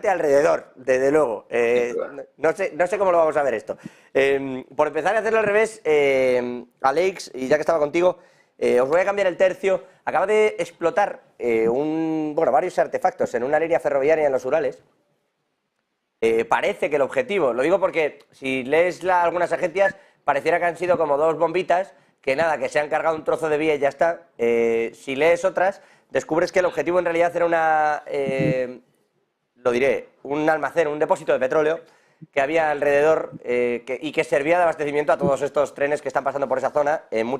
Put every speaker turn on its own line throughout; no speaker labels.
alrededor, desde luego.
sin duda.
No sé cómo lo vamos a ver esto. Por empezar a hacerlo al revés, Alex, y ya que estaba contigo, os voy a cambiar el tercio. Acaba de explotar varios artefactos en una línea ferroviaria en los Urales. Parece que el objetivo, lo digo porque si lees algunas agencias, pareciera que han sido como dos bombitas, que nada, que se han cargado un trozo de vía y ya está. Si lees otras, descubres que el objetivo en realidad era un almacén, un depósito de petróleo que había alrededor y que servía de abastecimiento a todos estos trenes que están pasando por esa zona en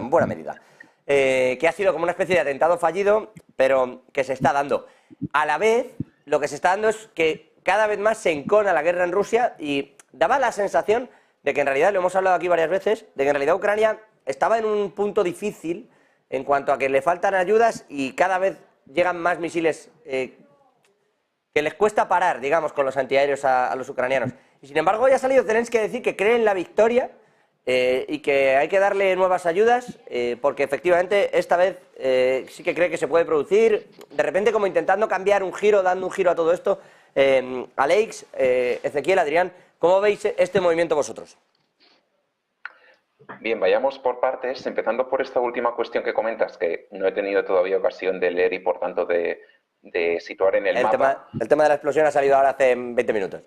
buena medida. Que ha sido como una especie de atentado fallido, pero que se está dando. A la vez, lo que se está dando es que cada vez más se encona la guerra en Rusia y daba la sensación de que en realidad, lo hemos hablado aquí varias veces, de que en realidad Ucrania estaba en un punto difícil en cuanto a que le faltan ayudas y cada vez llegan más misiles que les cuesta parar, digamos, con los antiaéreos a los ucranianos. Y sin embargo, ya ha salido Zelensky a decir que cree en la victoria y que hay que darle nuevas ayudas porque efectivamente esta vez sí que cree que se puede producir, de repente como intentando cambiar un giro, dando un giro a todo esto. Alex, Ezequiel, Adrián, ¿cómo veis este movimiento vosotros?
Bien, vayamos por partes, empezando por esta última cuestión que comentas, que no he tenido todavía ocasión de leer y por tanto de situar en el mapa.
El tema de la explosión ha salido ahora hace 20 minutos.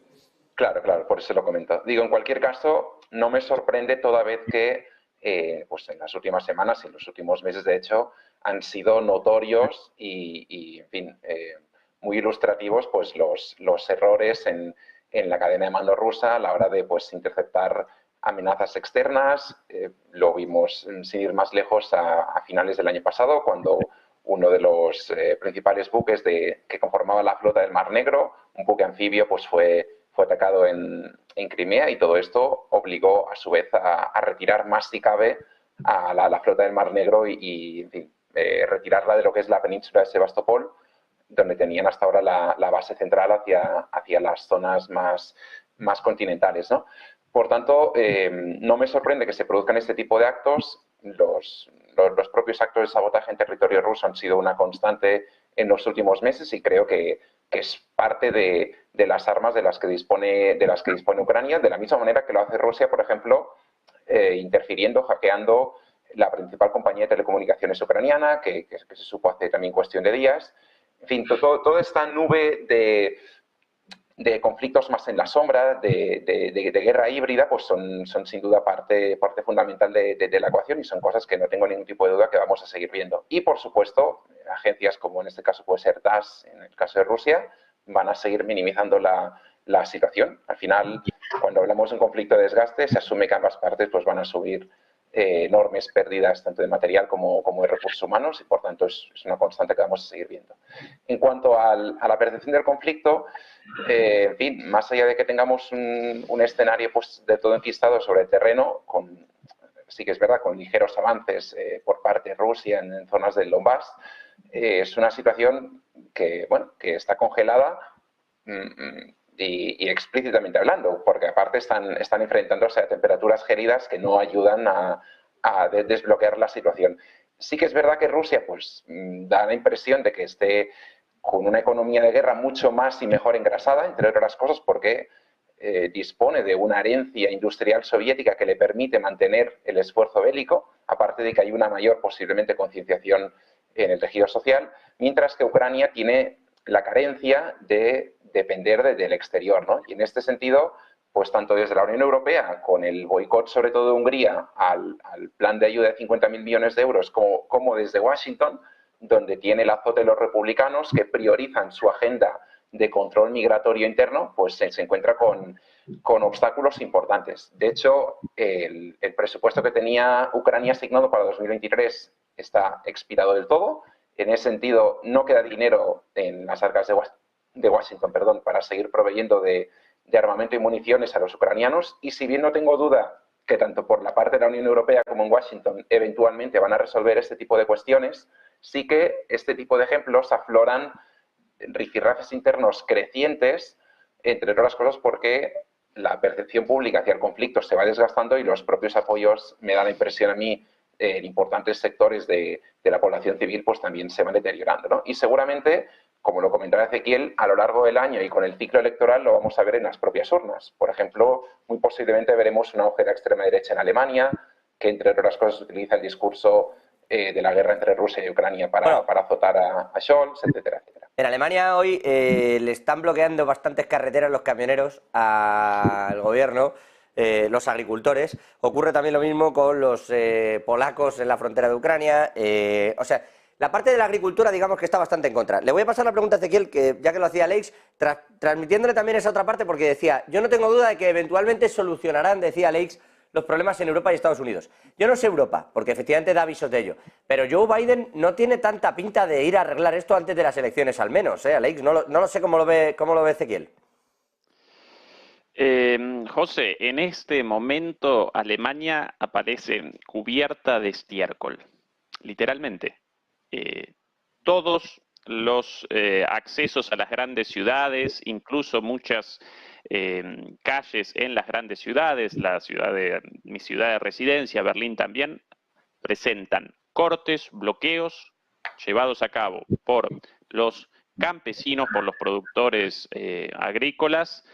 Claro, por eso lo comento. Digo, en cualquier caso, no me sorprende toda vez que pues en las últimas semanas y en los últimos meses, de hecho, han sido notorios y en fin, muy ilustrativos pues los errores en la cadena de mando rusa a la hora de pues interceptar amenazas externas. Lo vimos, sin ir más lejos, a finales del año pasado, cuando uno de los principales buques que conformaba la flota del Mar Negro, un buque anfibio, pues fue atacado en Crimea y todo esto obligó a su vez a retirar más si cabe a la flota del Mar Negro y en fin, retirarla de lo que es la península de Sebastopol, donde tenían hasta ahora la base central hacia las zonas más continentales, ¿no? Por tanto, no me sorprende que se produzcan este tipo de actos. Los propios actos de sabotaje en territorio ruso han sido una constante en los últimos meses y creo que es parte de las armas de las que dispone Ucrania, de la misma manera que lo hace Rusia, por ejemplo, interfiriendo, hackeando la principal compañía de telecomunicaciones ucraniana, que se supo hace también cuestión de días. En fin, toda esta nube de conflictos más en la sombra, de guerra híbrida, pues son sin duda parte fundamental de la ecuación y son cosas que no tengo ningún tipo de duda que vamos a seguir viendo. Y, por supuesto, agencias como en este caso puede ser TASS, en el caso de Rusia, van a seguir minimizando la situación. Al final, cuando hablamos de un conflicto de desgaste, se asume que ambas partes pues, van a subir enormes pérdidas tanto de material como de recursos humanos y, por tanto, es una constante que vamos a seguir viendo. En cuanto a la percepción del conflicto, en fin, más allá de que tengamos un escenario pues, de todo enquistado sobre el terreno, sí que es verdad, con ligeros avances por parte de Rusia en zonas del Donbass, es una situación que está congelada y explícitamente hablando, porque aparte están enfrentándose a temperaturas gélidas que no ayudan a desbloquear la situación. Sí que es verdad que Rusia pues, da la impresión de que esté con una economía de guerra mucho más y mejor engrasada, entre otras cosas porque dispone de una herencia industrial soviética que le permite mantener el esfuerzo bélico, aparte de que hay una mayor posiblemente concienciación en el tejido social, mientras que Ucrania tiene la carencia de depender del exterior, ¿no? Y en este sentido, pues tanto desde la Unión Europea, con el boicot sobre todo de Hungría al plan de ayuda de 50.000 millones de euros, como desde Washington, donde tiene el azote de los republicanos que priorizan su agenda de control migratorio interno, pues se encuentra con obstáculos importantes. De hecho, el presupuesto que tenía Ucrania asignado para 2023 está expirado del todo. En ese sentido, no queda dinero en las arcas de Washington, para seguir proveyendo de armamento y municiones a los ucranianos. Y si bien no tengo duda que tanto por la parte de la Unión Europea como en Washington eventualmente van a resolver este tipo de cuestiones, sí que este tipo de ejemplos afloran rifirrafes internos crecientes, entre otras cosas porque la percepción pública hacia el conflicto se va desgastando y los propios apoyos, me da la impresión a mí, en importantes sectores de la población civil, pues también se van deteriorando, ¿no? Y seguramente como lo comentaba Ezequiel, a lo largo del año y con el ciclo electoral lo vamos a ver en las propias urnas. Por ejemplo, muy posiblemente veremos un auge de la extrema derecha en Alemania, que entre otras cosas utiliza el discurso de la guerra entre Rusia y Ucrania para azotar a Scholz, etcétera, etcétera.
En Alemania hoy le están bloqueando bastantes carreteras los camioneros al gobierno, los agricultores. Ocurre también lo mismo con los polacos en la frontera de Ucrania. O sea, la parte de la agricultura, digamos que está bastante en contra. Le voy a pasar la pregunta a Ezequiel, que ya que lo hacía Alex, transmitiéndole también esa otra parte, porque decía, yo no tengo duda de que eventualmente solucionarán, decía Alex, los problemas en Europa y Estados Unidos. Yo no sé Europa, porque efectivamente da avisos de ello, pero Joe Biden no tiene tanta pinta de ir a arreglar esto antes de las elecciones, al menos, Alex, no lo sé cómo lo ve Ezequiel.
José, en este momento Alemania aparece cubierta de estiércol, literalmente. Todos los accesos a las grandes ciudades, incluso muchas calles en las grandes ciudades, mi ciudad de residencia, Berlín también, presentan cortes, bloqueos llevados a cabo por los campesinos, por los productores agrícolas,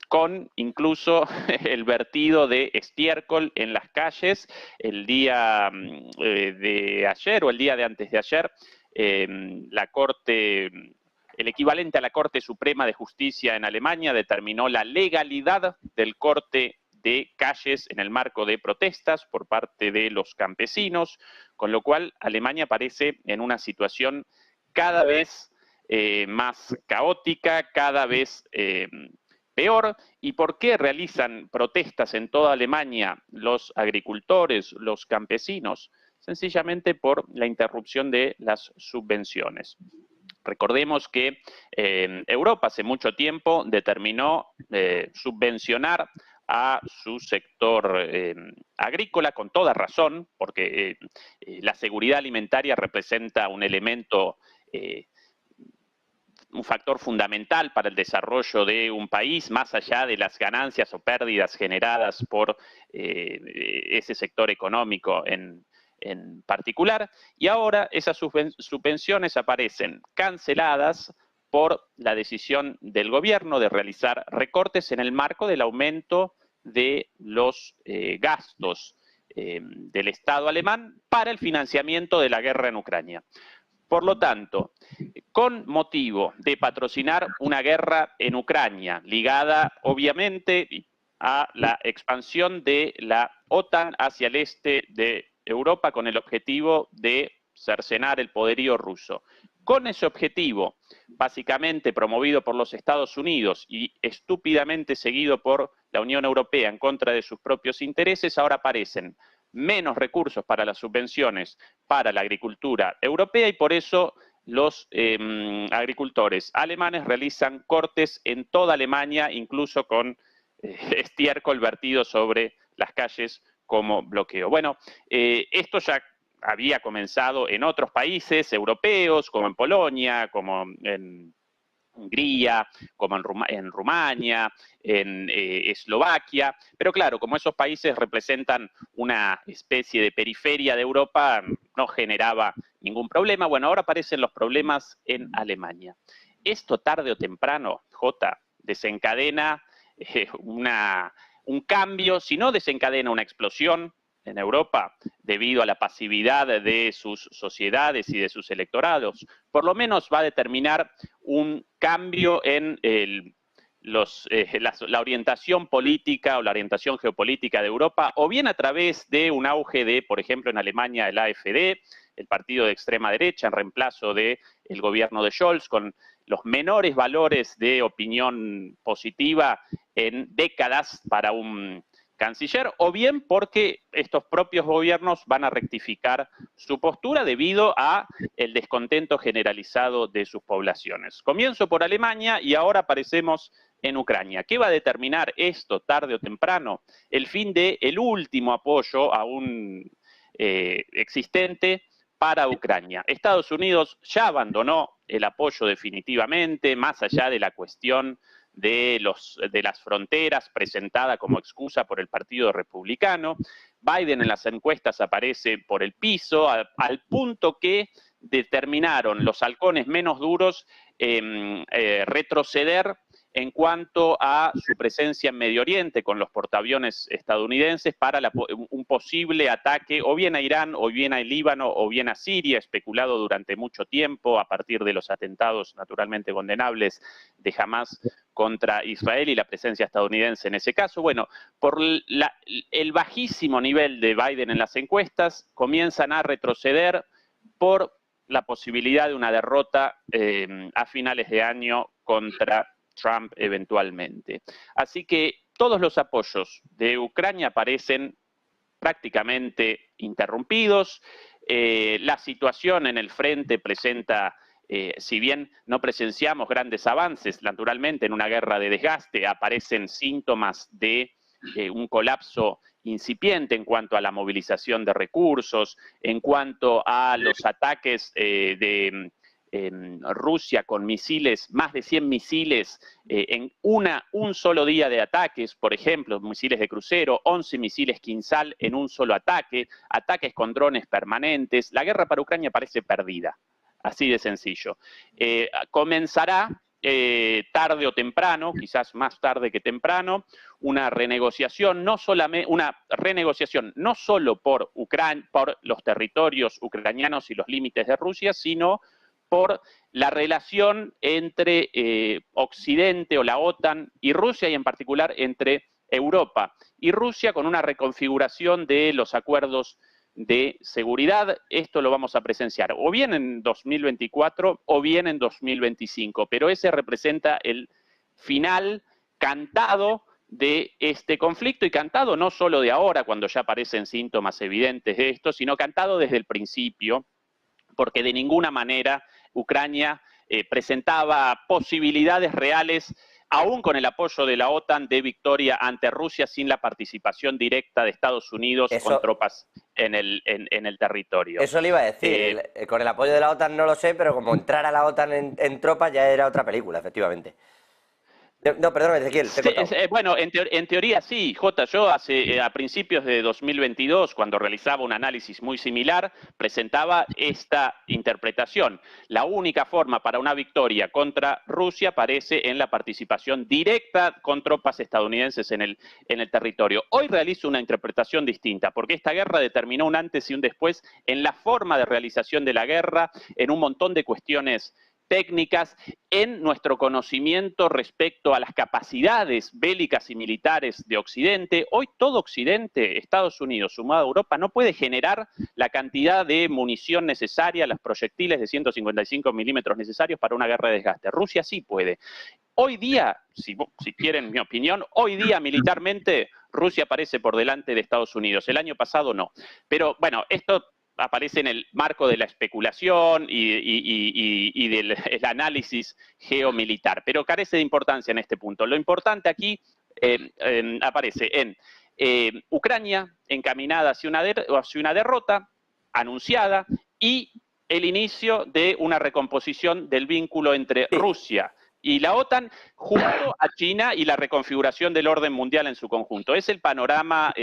con incluso el vertido de estiércol en las calles el día de ayer o el día de antes de ayer. La Corte, el equivalente a la Corte Suprema de Justicia en Alemania determinó la legalidad del corte de calles en el marco de protestas por parte de los campesinos, con lo cual Alemania aparece en una situación cada vez más caótica, cada vez peor. ¿Y por qué realizan protestas en toda Alemania los agricultores, los campesinos? Sencillamente por la interrupción de las subvenciones. Recordemos que Europa hace mucho tiempo determinó subvencionar a su sector agrícola con toda razón, porque la seguridad alimentaria representa un elemento un factor fundamental para el desarrollo de un país, más allá de las ganancias o pérdidas generadas por ese sector económico en particular. Y ahora esas subvenciones aparecen canceladas por la decisión del gobierno de realizar recortes en el marco del aumento de los gastos del Estado alemán para el financiamiento de la guerra en Ucrania. Por lo tanto, con motivo de patrocinar una guerra en Ucrania, ligada obviamente a la expansión de la OTAN hacia el este de Europa con el objetivo de cercenar el poderío ruso. Con ese objetivo, básicamente promovido por los Estados Unidos y estúpidamente seguido por la Unión Europea en contra de sus propios intereses, ahora aparecen menos recursos para las subvenciones para la agricultura europea y por eso los agricultores alemanes realizan cortes en toda Alemania, incluso con estiércol vertido sobre las calles como bloqueo. Bueno, esto ya había comenzado en otros países europeos, como en Polonia, como en Hungría, como en Rumania, en Eslovaquia, pero claro, como esos países representan una especie de periferia de Europa, no generaba ningún problema. Bueno, ahora aparecen los problemas en Alemania. Esto tarde o temprano, Jota, desencadena un cambio, si no desencadena una explosión en Europa debido a la pasividad de sus sociedades y de sus electorados, por lo menos va a determinar un cambio en la orientación política o la orientación geopolítica de Europa, o bien a través de un auge de, por ejemplo, en Alemania, el AfD, el partido de extrema derecha, en reemplazo del gobierno de Scholz, con los menores valores de opinión positiva en décadas para un canciller, o bien porque estos propios gobiernos van a rectificar su postura debido a el descontento generalizado de sus poblaciones. Comienzo por Alemania y ahora aparecemos en Ucrania. ¿Qué va a determinar esto tarde o temprano? El fin del último apoyo aún existente para Ucrania. Estados Unidos ya abandonó el apoyo definitivamente, más allá de la cuestión de las fronteras presentada como excusa por el Partido Republicano. Biden en las encuestas aparece por el piso, al punto que determinaron los halcones menos duros retroceder en cuanto a su presencia en Medio Oriente con los portaaviones estadounidenses para un posible ataque o bien a Irán, o bien al Líbano, o bien a Siria, especulado durante mucho tiempo a partir de los atentados naturalmente condenables de Hamás contra Israel y la presencia estadounidense en ese caso. Bueno, por el bajísimo nivel de Biden en las encuestas, comienzan a retroceder por la posibilidad de una derrota a finales de año contra Trump eventualmente. Así que todos los apoyos de Ucrania parecen prácticamente interrumpidos. La situación en el frente presenta, si bien no presenciamos grandes avances, naturalmente en una guerra de desgaste aparecen síntomas de un colapso incipiente en cuanto a la movilización de recursos, en cuanto a los ataques de Rusia con misiles, más de 100 misiles en un solo día de ataques, por ejemplo, misiles de crucero, 11 misiles Kinzhal en un solo ataque, ataques con drones permanentes. La guerra para Ucrania parece perdida, así de sencillo. Comenzará tarde o temprano, quizás más tarde que temprano, una renegociación, no solo por los territorios ucranianos y los límites de Rusia, sino por la relación entre Occidente o la OTAN y Rusia, y en particular entre Europa y Rusia, con una reconfiguración de los acuerdos de seguridad. Esto lo vamos a presenciar o bien en 2024 o bien en 2025, pero ese representa el final cantado de este conflicto, y cantado no solo de ahora, cuando ya aparecen síntomas evidentes de esto, sino cantado desde el principio, porque de ninguna manera Ucrania presentaba posibilidades reales, aún con el apoyo de la OTAN, de victoria ante Rusia sin la participación directa de Estados Unidos con tropas en el territorio.
Eso le iba a decir, con el apoyo de la OTAN no lo sé, pero como entrar a la OTAN en tropas ya era otra película, efectivamente. No, perdón, Ezequiel,
bueno, en teoría sí, Jota. Yo a principios de 2022, cuando realizaba un análisis muy similar, presentaba esta interpretación. La única forma para una victoria contra Rusia parece en la participación directa con tropas estadounidenses en el territorio. Hoy realizo una interpretación distinta, porque esta guerra determinó un antes y un después en la forma de realización de la guerra, en un montón de cuestiones técnicas, en nuestro conocimiento respecto a las capacidades bélicas y militares de Occidente. Hoy todo Occidente, Estados Unidos sumado a Europa, no puede generar la cantidad de munición necesaria, los proyectiles de 155 milímetros necesarios para una guerra de desgaste. Rusia sí puede. Hoy día, si quieren mi opinión, hoy día militarmente Rusia aparece por delante de Estados Unidos. El año pasado no. Pero bueno, esto aparece en el marco de la especulación y del análisis geomilitar, pero carece de importancia en este punto. Lo importante aquí aparece en Ucrania encaminada hacia una derrota anunciada y el inicio de una recomposición del vínculo entre Rusia y la OTAN junto a China y la reconfiguración del orden mundial en su conjunto. Es el panorama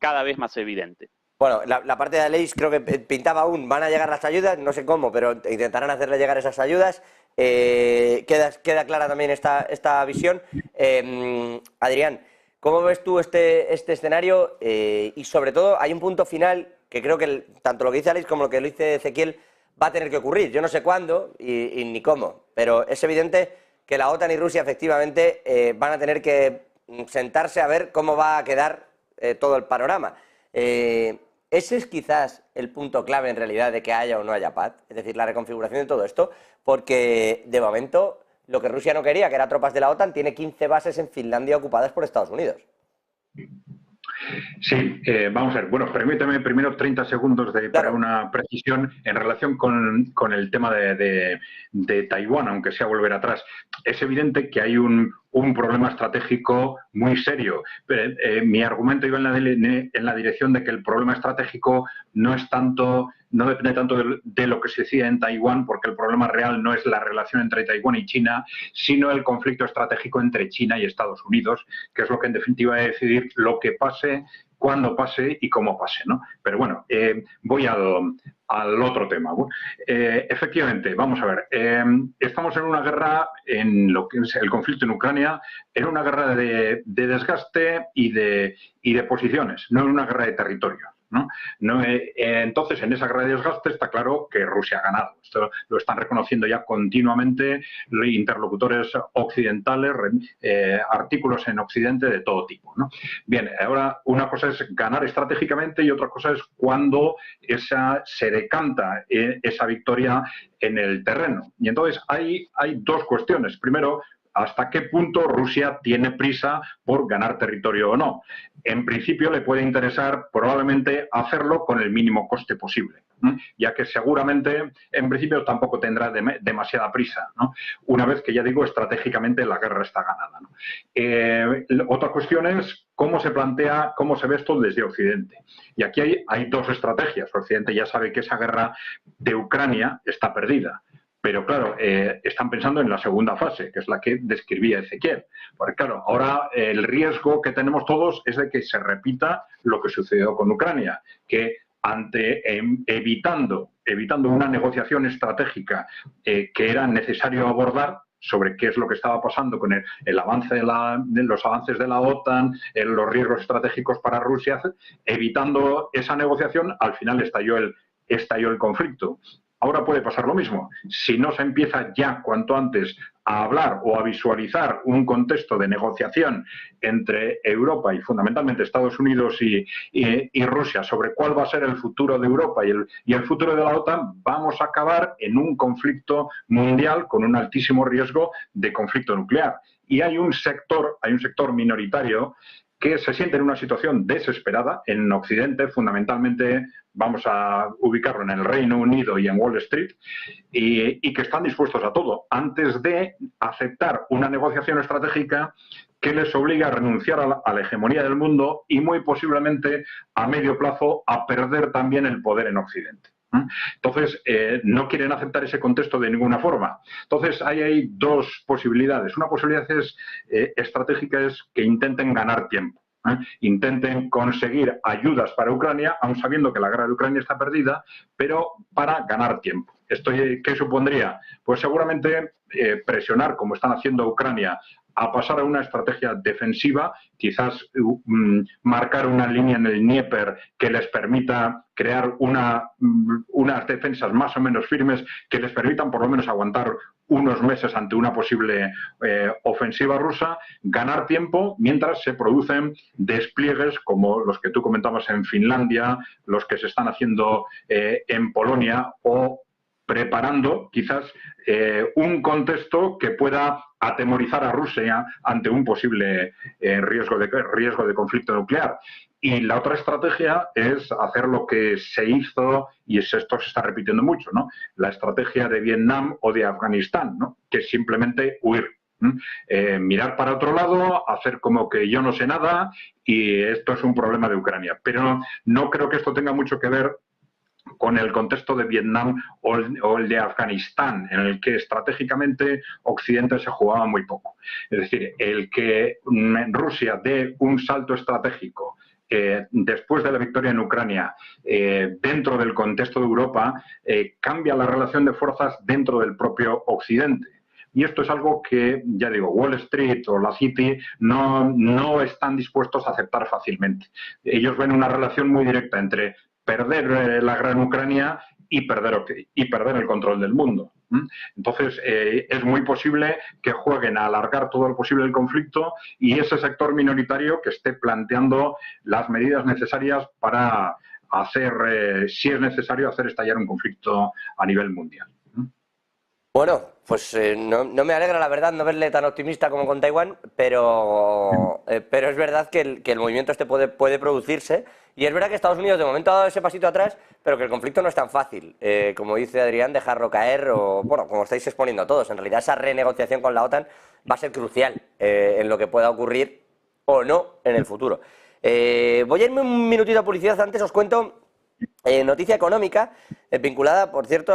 cada vez más evidente.
Bueno, la parte de Aleix creo que pintaba aún, van a llegar las ayudas, no sé cómo, pero intentarán hacerle llegar esas ayudas. Queda clara también esta visión. Adrián, ¿cómo ves tú este escenario? Y sobre todo, hay un punto final que creo que tanto lo que dice Aleix como lo que lo dice Ezequiel va a tener que ocurrir. Yo no sé cuándo y ni cómo, pero es evidente que la OTAN y Rusia efectivamente van a tener que sentarse a ver cómo va a quedar todo el panorama. Ese es quizás el punto clave en realidad de que haya o no haya paz, es decir, la reconfiguración de todo esto, porque de momento lo que Rusia no quería, que eran tropas de la OTAN, tiene 15 bases en Finlandia ocupadas por Estados Unidos.
Sí, vamos a ver. Bueno, permíteme primero 30 segundos para una precisión en relación con el tema de Taiwán, aunque sea volver atrás. Es evidente que hay un problema estratégico muy serio. Mi argumento iba en la dirección de que el problema estratégico no depende tanto de lo que se decía en Taiwán, porque el problema real no es la relación entre Taiwán y China, sino el conflicto estratégico entre China y Estados Unidos, que es lo que en definitiva va a decidir lo que pase cuándo pase y cómo pase, ¿no? Pero bueno, voy al otro tema. Efectivamente, vamos a ver, estamos en una guerra, en lo que es el conflicto en Ucrania, en una guerra de desgaste y de posiciones, no en una guerra de territorio. ¿No? Entonces, en esa guerra de desgaste está claro que Rusia ha ganado. Esto lo están reconociendo ya continuamente interlocutores occidentales, artículos en Occidente de todo tipo, ¿no? Bien, ahora una cosa es ganar estratégicamente y otra cosa es cuando se decanta esa victoria en el terreno. Y entonces hay dos cuestiones. Primero, ¿hasta qué punto Rusia tiene prisa por ganar territorio o no? En principio le puede interesar probablemente hacerlo con el mínimo coste posible, ¿no? Ya que seguramente en principio tampoco tendrá demasiada prisa, ¿no? Una vez que, ya digo, estratégicamente la guerra está ganada, ¿no? Otra cuestión es cómo se plantea, cómo se ve esto desde Occidente. Y aquí hay dos estrategias. Occidente ya sabe que esa guerra de Ucrania está perdida. Pero claro, están pensando en la segunda fase, que es la que describía Ezequiel. Porque claro, ahora el riesgo que tenemos todos es de que se repita lo que sucedió con Ucrania, que evitando una negociación estratégica que era necesario abordar sobre qué es lo que estaba pasando con el avance de los avances de la OTAN, los riesgos estratégicos para Rusia, evitando esa negociación, al final estalló el conflicto. Ahora puede pasar lo mismo. Si no se empieza ya cuanto antes a hablar o a visualizar un contexto de negociación entre Europa y fundamentalmente Estados Unidos y Rusia sobre cuál va a ser el futuro de Europa y el futuro de la OTAN, vamos a acabar en un conflicto mundial con un altísimo riesgo de conflicto nuclear. Y hay un sector minoritario que se siente en una situación desesperada en Occidente, fundamentalmente vamos a ubicarlo en el Reino Unido y en Wall Street, y que están dispuestos a todo, antes de aceptar una negociación estratégica que les obliga a renunciar a la hegemonía del mundo y muy posiblemente a medio plazo a perder también el poder en Occidente. Entonces, no quieren aceptar ese contexto de ninguna forma. Entonces, ahí hay dos posibilidades. Una posibilidad estratégica es que intenten ganar tiempo. Intenten conseguir ayudas para Ucrania, aun sabiendo que la guerra de Ucrania está perdida, pero para ganar tiempo. ¿Esto qué supondría? Pues seguramente presionar, como están haciendo Ucrania, a pasar a una estrategia defensiva, quizás marcar una línea en el Dnieper que les permita crear unas defensas más o menos firmes que les permitan por lo menos aguantar unos meses ante una posible ofensiva rusa, ganar tiempo mientras se producen despliegues como los que tú comentabas en Finlandia, los que se están haciendo en Polonia o preparando quizás un contexto que pueda atemorizar a Rusia ante un posible riesgo de conflicto nuclear. Y la otra estrategia es hacer lo que se hizo, y esto se está repitiendo mucho, ¿no? La estrategia de Vietnam o de Afganistán, ¿no? Que es simplemente huir. Mirar para otro lado, hacer como que yo no sé nada y esto es un problema de Ucrania. Pero no creo que esto tenga mucho que ver con el contexto de Vietnam o el de Afganistán, en el que estratégicamente Occidente se jugaba muy poco. Es decir, el que Rusia dé un salto estratégico después de la victoria en Ucrania, dentro del contexto de Europa, cambia la relación de fuerzas dentro del propio Occidente. Y esto es algo que, ya digo, Wall Street o la City no están dispuestos a aceptar fácilmente. Ellos ven una relación muy directa entre perder la guerra en Ucrania y perder el control del mundo. Entonces, es muy posible que jueguen a alargar todo lo posible el conflicto y ese sector minoritario que esté planteando las medidas necesarias para hacer, si es necesario, hacer estallar un conflicto a nivel mundial.
Bueno, pues no me alegra, la verdad, no verle tan optimista como con Taiwán, pero es verdad que el movimiento este puede producirse. Y es verdad que Estados Unidos de momento ha dado ese pasito atrás, pero que el conflicto no es tan fácil, como dice Adrián, dejarlo caer, o bueno, como estáis exponiendo todos. En realidad esa renegociación con la OTAN va a ser crucial en lo que pueda ocurrir o no en el futuro. Voy a irme un minutito a publicidad, antes os cuento noticia económica vinculada, por cierto, ayer